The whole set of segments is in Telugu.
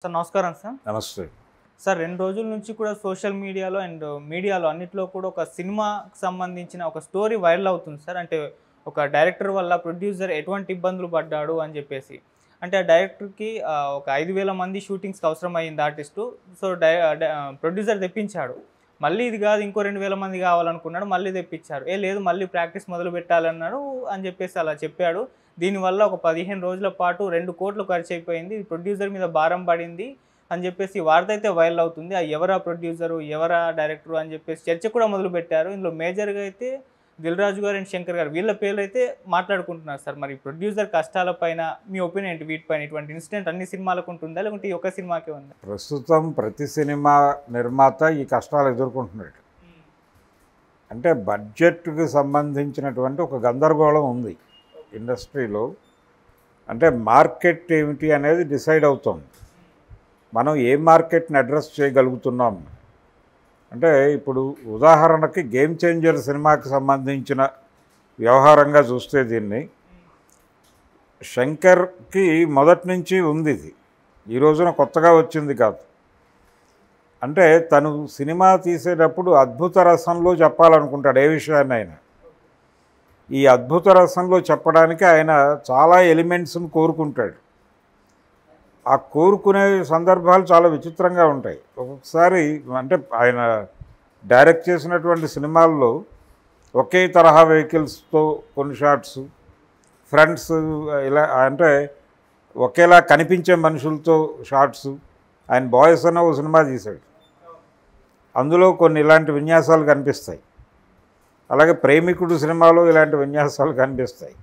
సార్ నమస్కారం సార్. నమస్తే. సార్ 2 రోజుల నుంచి కూడా సోషల్ మీడియాలో అండ్ మీడియాలో అన్నిట్లో కూడా ఒక సినిమాకి సంబంధించిన ఒక స్టోరీ వైరల్ అవుతుంది సార్. అంటే ఒక డైరెక్టర్ వల్ల ప్రొడ్యూసర్ ఎటువంటి ఇబ్బందులు పడ్డాడు అని చెప్పేసి. అంటే ఆ డైరెక్టర్‌కి ఒక 5,000 మంది షూటింగ్స్‌కి అవసరమైంది ఆర్టిస్టు. So, producer తెప్పించాడు. మళ్ళీ ఇది కాదు ఇంకో 2,000 మంది కావాలనుకున్నాడు. మళ్ళీ తెప్పించారు. లేదు మళ్ళీ ప్రాక్టీస్ మొదలు పెట్టాలన్నాడు అని చెప్పేసి అలా చెప్పాడు. దీనివల్ల ఒక 15 రోజుల పాటు 2 కోట్లు ఖర్చయిపోయింది. ప్రొడ్యూసర్ మీద భారం పడింది అని చెప్పేసి వార్త అయితే వైరల్ అవుతుంది. ఎవరా ప్రొడ్యూసరు, ఎవరా డైరెక్టరు అని చెప్పేసి చర్చ కూడా మొదలుపెట్టారు. ఇందులో మేజర్‌గా అయితే దిల్ రాజు గారు అండ్ శంకర్ గారు వీళ్ళ పేర్లైతే మాట్లాడుకుంటున్నారు సార్. మరి ప్రొడ్యూసర్ కష్టాల పైన మీ ఒపీనియన్ ఏంటి? వీటిపైన ఇటువంటి ఇన్సిడెంట్ అన్ని సినిమాలకు ఉంటుందా, లేకుంటే ఈ ఒక్క సినిమాకే ఉందా? ప్రస్తుతం ప్రతి సినిమా నిర్మాత ఈ కష్టాలు ఎదుర్కొంటున్నాడు. అంటే బడ్జెట్కి సంబంధించినటువంటి ఒక గందరగోళం ఉంది ఇండస్ట్రీలో. అంటే మార్కెట్ ఏమిటి అనేది డిసైడ్ అవుతుంది. మనం ఏ మార్కెట్ని అడ్రస్ చేయగలుగుతున్నాం. అంటే ఇప్పుడు ఉదాహరణకి గేమ్ చేంజర్ సినిమాకి సంబంధించిన వ్యవహారంగా చూస్తే దీన్ని శంకర్కి మొదటి నుంచి ఉంది. ఇది ఈ రోజున కొత్తగా వచ్చింది కాదు. అంటే తను సినిమా తీసేటప్పుడు అద్భుత రసంలో చెప్పాలనుకుంటాడు ఏ విషయాన్ని అయినా. ఈ అద్భుత రసంలో చెప్పడానికి ఆయన చాలా ఎలిమెంట్స్ని కోరుకుంటాడు. ఆ కోరుకునే సందర్భాలు చాలా విచిత్రంగా ఉంటాయి. ఒక్కొక్కసారి అంటే ఆయన డైరెక్ట్ చేసినటువంటి సినిమాల్లో ఒకే తరహా వెహికల్స్తో కొన్ని షాట్స్, ఫ్రంట్స్ ఇలా అంటే ఒకేలా కనిపించే మనుషులతో షాట్స్. ఆయన బాయ్స్ అన్న ఓ సినిమా తీశాడు. అందులో కొన్ని ఇలాంటి విన్యాసాలు కనిపిస్తాయి. అలాగే ప్రేమికుడు సినిమాలో ఇలాంటి విన్యాసాలు కనిపిస్తాయి.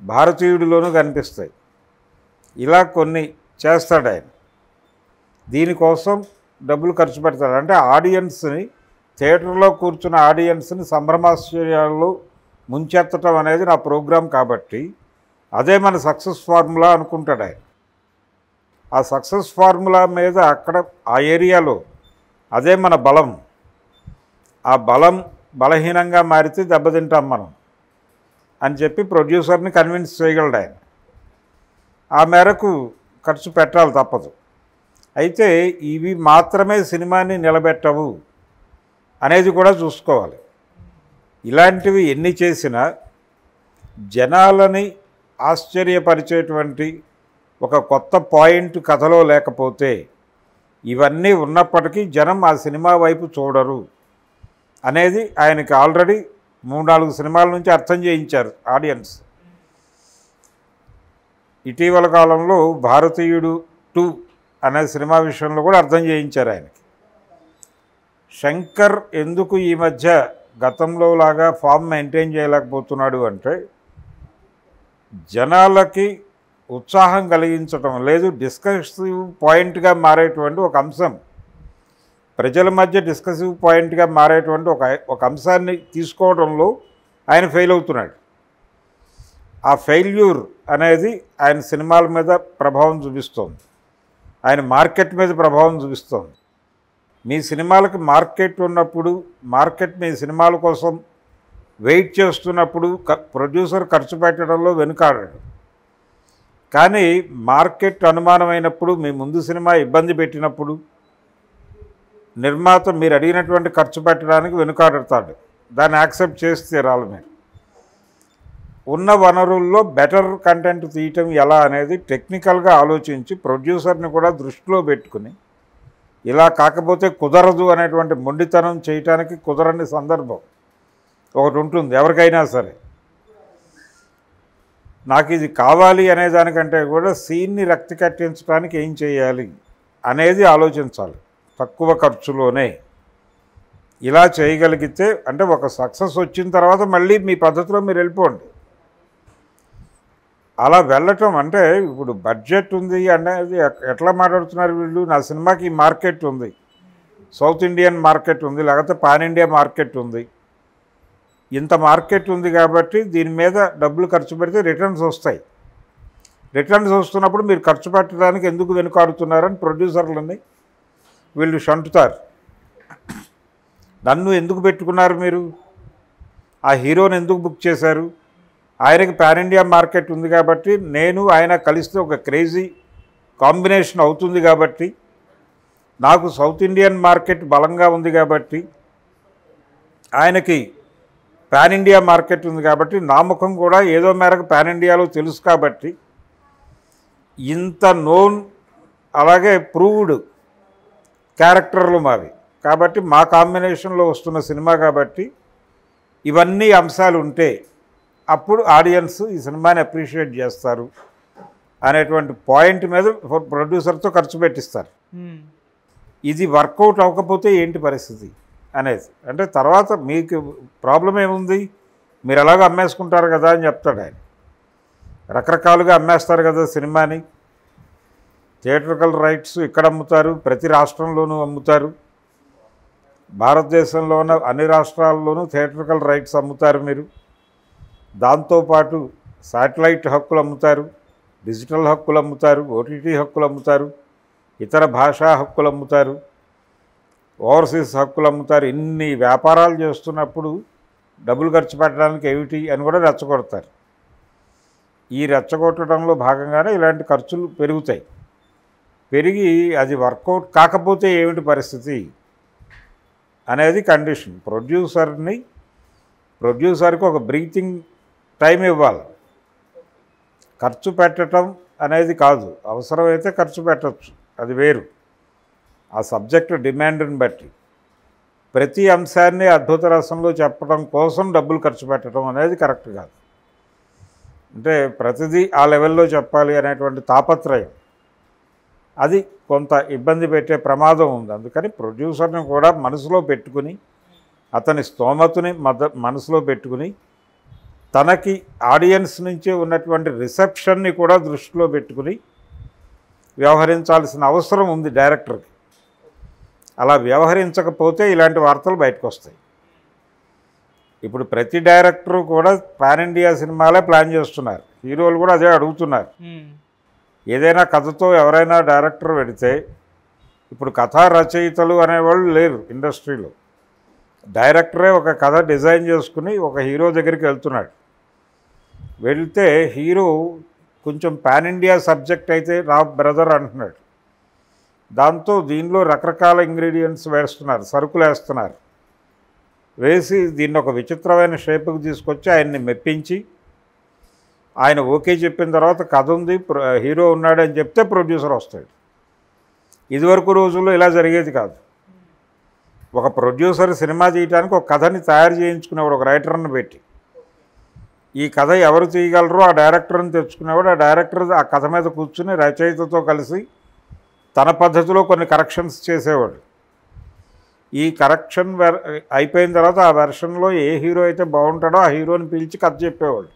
భారతీయుడిలోనూ కనిపిస్తాయి. ఇలా కొన్ని చేస్తాడు ఆయన. దీనికోసం డబ్బులు ఖర్చు పెడతాడు. అంటే ఆడియన్స్ని, థియేటర్లో కూర్చున్న ఆడియన్స్ని సంభ్రమాశ్చర్యాల్లో ముంచెత్తటం అనేది నా ప్రోగ్రాం కాబట్టి అదే మన సక్సెస్ ఫార్ములా అనుకుంటాడు ఆయన. ఆ సక్సెస్ ఫార్ములా మీద అక్కడ ఆ ఏరియాలో అదే మన బలం. ఆ బలం బలహీనంగా మారితే దెబ్బతింటాం మనం అని చెప్పి ప్రొడ్యూసర్ని కన్విన్స్ చేయగలడు ఆయన. ఆ మేరకు ఖర్చు పెట్టాలి తప్పదు. అయితే ఇవి మాత్రమే సినిమాని నిలబెట్టవు అనేది కూడా చూసుకోవాలి. ఇలాంటివి ఎన్ని చేసినా జనాలని ఆశ్చర్యపరిచేటువంటి ఒక కొత్త పాయింట్ కథలో లేకపోతే ఇవన్నీ ఉన్నప్పటికీ జనం ఆ సినిమా వైపు చూడరు అనేది ఆయనకి ఆల్రెడీ 3-4 సినిమాల నుంచి అర్థం చేయించారు ఆడియన్స్. ఇటీవల కాలంలో భారతీయుడు 2 అనే సినిమా విషయంలో కూడా అర్థం చేయించారు ఆయనకి. శంకర్ ఎందుకు ఈ మధ్య గతంలో లాగా ఫామ్ మెయింటైన్ చేయలేకపోతున్నాడు అంటే జనాలకి ఉత్సాహం కలిగించటం లేదు, డిస్కసివ్ పాయింట్గా మారేటువంటి ఒక అంశం, ప్రజల మధ్య డిస్కసివ్ పాయింట్గా మారేటువంటి ఒక అంశాన్ని తీసుకోవడంలో ఆయన ఫెయిల్ అవుతున్నాడు. ఆ ఫెయిల్యూర్ అనేది ఆయన సినిమాల మీద ప్రభావం చూపిస్తోంది, ఆయన మార్కెట్ మీద ప్రభావం చూపిస్తోంది. మీ సినిమాలకు మార్కెట్ ఉన్నప్పుడు, మార్కెట్ మీ సినిమాల కోసం వెయిట్ చేస్తున్నప్పుడు ప్రొడ్యూసర్ ఖర్చు పెట్టడంలో వెనుకాడాడు. కానీ మార్కెట్ అనుమానమైనప్పుడు, మీ ముందు సినిమా ఇబ్బంది పెట్టినప్పుడు నిర్మాత మీరు అడిగినటువంటి ఖర్చు పెట్టడానికి వెనుకాడతాడు. దాన్ని యాక్సెప్ట్ చేసి తీరాలి. మీరు ఉన్న వనరుల్లో బెటర్ కంటెంట్ తీయటం ఎలా అనేది టెక్నికల్గా ఆలోచించి ప్రొడ్యూసర్ని కూడా దృష్టిలో పెట్టుకుని ఇలా కాకపోతే కుదరదు అనేటువంటి మొండితనం చేయటానికి కుదరని సందర్భం ఒకటి ఉంటుంది ఎవరికైనా సరే. నాకు ఇది కావాలి అనేదానికంటే కూడా సీన్ని రక్తి కట్టించడానికి ఏం చేయాలి అనేది ఆలోచించాలి. తక్కువ ఖర్చులోనే ఇలా చేయగలిగితే అంటే ఒక సక్సెస్ వచ్చిన తర్వాత మళ్ళీ మీ పద్ధతిలో మీరు వెళ్ళిపోండి. అలా వెళ్ళటం అంటే ఇప్పుడు బడ్జెట్ ఉంది అనేది ఎట్లా మాట్లాడుతున్నారు వీళ్ళు. నా సినిమాకి మార్కెట్ ఉంది, సౌత్ ఇండియన్ మార్కెట్ ఉంది, లేకపోతే పాన్ ఇండియా మార్కెట్ ఉంది. ఇంత మార్కెట్ ఉంది కాబట్టి దీని మీద డబ్బులు ఖర్చు పెడితే రిటర్న్స్ వస్తాయి. రిటర్న్స్ వస్తున్నప్పుడు మీరు ఖర్చు పెట్టడానికి ఎందుకు వెనుకాడుతున్నారని ప్రొడ్యూసర్లని వీళ్ళు షంటుతారు. నన్ను ఎందుకు పెట్టుకున్నారు మీరు, ఆ హీరోని ఎందుకు బుక్ చేశారు, ఆయనకి పాన్ ఇండియా మార్కెట్ ఉంది కాబట్టి నేను ఆయన కలిస్తే ఒక క్రేజీ కాంబినేషన్ అవుతుంది కాబట్టి, నాకు సౌత్ ఇండియన్ మార్కెట్ బలంగా ఉంది కాబట్టి, ఆయనకి పాన్ ఇండియా మార్కెట్ ఉంది కాబట్టి, నా ముఖం కూడా ఏదో మేరకు పాన్ ఇండియాలో తెలుసు కాబట్టి, ఇంత నోన్ అలాగే ప్రూవ్డ్ క్యారెక్టర్లు మావి కాబట్టి, మా కాంబినేషన్లో వస్తున్న సినిమా కాబట్టి ఇవన్నీ అంశాలు ఉంటే అప్పుడు ఆడియన్స్ ఈ సినిమాని అప్రిషియేట్ చేస్తారు అనేటువంటి పాయింట్ మీద ప్రొడ్యూసర్తో ఖర్చు పెట్టిస్తారు. ఇది వర్కౌట్ అవ్వకపోతే ఏంటి పరిస్థితి అనేది, అంటే తర్వాత మీకు ప్రాబ్లం ఏముంది, మీరు ఎలాగో అమ్మేసుకుంటారు కదా అని చెప్తాడు ఆయన. రకరకాలుగా అమ్మేస్తారు కదా సినిమాని. థియేట్రికల్ రైట్స్ ఇక్కడ అమ్ముతారు, ప్రతి రాష్ట్రంలోనూ అమ్ముతారు. భారతదేశంలో ఉన్న అన్ని రాష్ట్రాల్లోనూ థియేట్రికల్ రైట్స్ అమ్ముతారు మీరు. దాంతోపాటు శాటిలైట్ హక్కులు అమ్ముతారు, డిజిటల్ హక్కులు అమ్ముతారు, ఓటీటీ హక్కులు అమ్ముతారు, ఇతర భాషా హక్కులు అమ్ముతారు, ఓవర్సీస్ హక్కులు అమ్ముతారు. ఇన్ని వ్యాపారాలు చేస్తున్నప్పుడు డబ్బులు ఖర్చు పెట్టడానికి ఏమిటి అని కూడా రెచ్చగొడతారు. ఈ రెచ్చగొట్టడంలో భాగంగానే ఇలాంటి ఖర్చులు పెరుగుతాయి. పెరిగి అది వర్కౌట్ కాకపోతే ఏమిటి పరిస్థితి అనేది కండిషన్. ప్రొడ్యూసర్కి ఒక బ్రీతింగ్ టైం ఇవ్వాలి. ఖర్చు పెట్టడం అనేది కాదు, అవసరమైతే ఖర్చు పెట్టచ్చు, అది వేరు. ఆ సబ్జెక్టు డిమాండ్ని బట్టి ప్రతి అంశాన్ని అద్భుత రసంలో చెప్పడం కోసం డబ్బులు ఖర్చు పెట్టడం అనేది కరెక్ట్ కాదు. అంటే ప్రతిదీ ఆ లెవెల్లో చెప్పాలి అనేటువంటి తాపత్రయం అది కొంత ఇబ్బంది పెట్టే ప్రమాదం ఉంది. అందుకని ప్రొడ్యూసర్ని కూడా మనసులో పెట్టుకుని, అతని స్తోమతని మనసులో పెట్టుకుని, తనకి ఆడియన్స్ నుంచి ఉన్నటువంటి రిసెప్షన్ని కూడా దృష్టిలో పెట్టుకుని వ్యవహరించాల్సిన అవసరం ఉంది డైరెక్టర్కి. అలా వ్యవహరించకపోతే ఇలాంటి వార్తలు బయటకు వస్తాయి. ఇప్పుడు ప్రతి డైరెక్టరు కూడా పాన్ ఇండియా సినిమాలే ప్లాన్ చేస్తున్నారు, హీరోలు కూడా అదే అడుగుతున్నారు. ఏదైనా కథతో ఎవరైనా డైరెక్టర్ పెడితే, ఇప్పుడు కథా రచయితలు అనేవాళ్ళు లేరు ఇండస్ట్రీలో. డైరెక్టరే ఒక కథ డిజైన్ చేసుకుని ఒక హీరో దగ్గరికి వెళ్తున్నాడు. వెళ్తే హీరో కొంచెం పాన్ ఇండియా సబ్జెక్ట్ అయితే రా బ్రదర్ అంటున్నాడు. దాంతో దీనిలో రకరకాల ఇంగ్రీడియంట్స్ వేస్తున్నారు, సరుకులు వేస్తున్నారు. వేసి దీన్ని ఒక విచిత్రమైన షేపుకి తీసుకొచ్చి ఆయన్ని మెప్పించి, ఆయన ఓకే చెప్పిన తర్వాత కథ ఉంది, హీరో ఉన్నాడు అని చెప్తే ప్రొడ్యూసర్ వస్తాడు. ఇదివరకు రోజుల్లో ఇలా జరిగేది కాదు. ఒక ప్రొడ్యూసర్ సినిమా తీయడానికి ఒక కథని తయారు చేయించుకునేవాడు, ఒక రైటర్ని పెట్టి. ఈ కథ ఎవరు తీయగలరో ఆ డైరెక్టర్ని తెచ్చుకునేవాడు. ఆ డైరెక్టర్ ఆ కథ మీద కూర్చుని రచయితతో కలిసి తన పద్ధతిలో కొన్ని కరెక్షన్స్ చేసేవాడు. ఈ కరెక్షన్ అయిపోయిన తర్వాత ఆ వెర్షన్లో ఏ హీరో అయితే బాగుంటాడో ఆ హీరోని పిలిచి కథ చెప్పేవాళ్ళు.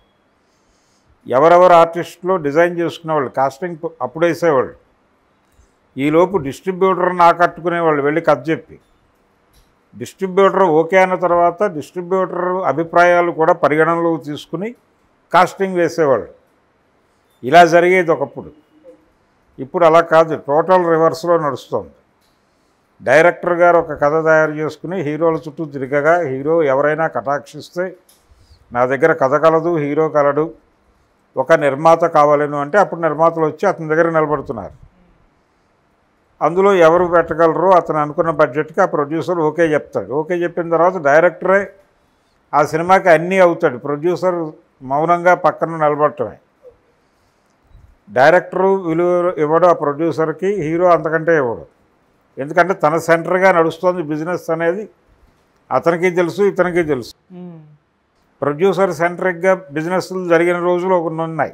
ఎవరెవరు ఆర్టిస్టులో డిజైన్ చేసుకునేవాళ్ళు, కాస్టింగ్ అప్పుడు వేసేవాళ్ళు. ఈలోపు డిస్ట్రిబ్యూటర్ని ఆకట్టుకునేవాళ్ళు వెళ్ళి కథ చెప్పి. డిస్ట్రిబ్యూటర్ ఓకే అన్న తర్వాత డిస్ట్రిబ్యూటర్ అభిప్రాయాలు కూడా పరిగణనలోకి తీసుకుని కాస్టింగ్ వేసేవాళ్ళు. ఇలా జరిగేది ఒకప్పుడు. ఇప్పుడు అలా కాదు, టోటల్ రివర్స్లో నడుస్తుంది. డైరెక్టర్ గారు ఒక కథ తయారు చేసుకుని హీరోల చుట్టూ తిరగగా, హీరో ఎవరైనా కటాక్షిస్తే నా దగ్గర కథ కలదు, హీరో కలడు, ఒక నిర్మాత కావాలను అంటే అప్పుడు నిర్మాతలు వచ్చి అతని దగ్గర నిలబడుతున్నారు. అందులో ఎవరు పెట్టగలరో అతను అనుకున్న బడ్జెట్కి ఆ ప్రొడ్యూసర్ ఓకే చెప్తాడు. ఓకే చెప్పిన తర్వాత డైరెక్టరే ఆ సినిమాకి అన్నీ అవుతాడు, ప్రొడ్యూసర్ మౌనంగా పక్కన నిలబడటమే. డైరెక్టరు విలువ ఇవ్వడు ఆ ప్రొడ్యూసర్కి, హీరో అంతకంటే ఇవ్వడు. ఎందుకంటే తన సెంటర్గా నడుస్తుంది బిజినెస్ అనేది అతనికి తెలుసు, ఇతనికి తెలుసు. ప్రొడ్యూసర్ సెంట్రిక్గా బిజినెస్లు జరిగిన రోజులు కొన్ని ఉన్నాయి.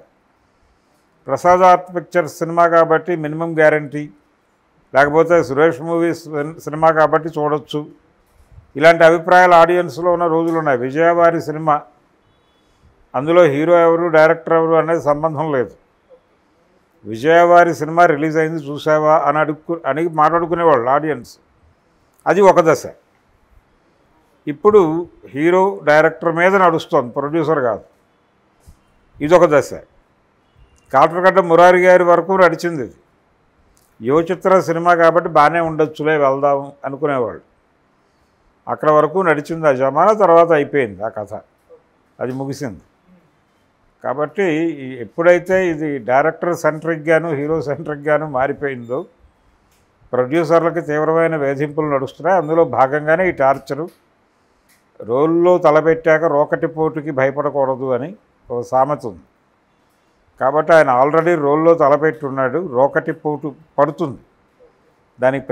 ప్రసాద్ ఆర్ట్ పిక్చర్స్ సినిమా కాబట్టి మినిమం గ్యారంటీ, లేకపోతే సురేష్ మూవీస్ సినిమా కాబట్టి చూడొచ్చు, ఇలాంటి అభిప్రాయాలు ఆడియన్స్లో ఉన్న రోజులు ఉన్నాయి. విజయవారి సినిమా, అందులో హీరో ఎవరు డైరెక్టర్ ఎవరు అనేది సంబంధం లేదు. విజయవారి సినిమా రిలీజ్ అయింది చూసావా అని మాట్లాడుకునేవాళ్ళు ఆడియన్స్. అది ఒక దశ. ఇప్పుడు హీరో డైరెక్టర్ మీద నడుస్తోంది, ప్రొడ్యూసర్ కాదు. ఇదొక దశ. కాట్రగడ్డ మురారి గారి వరకు నడిచింది ఇది. యువచిత్ర సినిమా కాబట్టి బాగానే ఉండొచ్చులే వెళ్దాం అనుకునేవాళ్ళు. అక్కడ వరకు నడిచింది ఆ జమానా, తర్వాత అయిపోయింది ఆ కథ, అది ముగిసింది. కాబట్టి ఎప్పుడైతే ఇది డైరెక్టర్ సెంట్రిక్గాను హీరో సెంట్రిక్గాను మారిపోయిందో ప్రొడ్యూసర్లకి తీవ్రమైన వేధింపులు నడుస్తున్నాయి. అందులో భాగంగానే ఈ టార్చరు. రోల్లో తలపెట్టాక రోకటి పోటుకి భయపడకూడదు అని ఒక సామెత ఉంది. కాబట్టి ఆయన ఆల్రెడీ రోల్లో తలపెట్టి ఉన్నాడు. రోకటి పోటు పడుతుంది. దానికి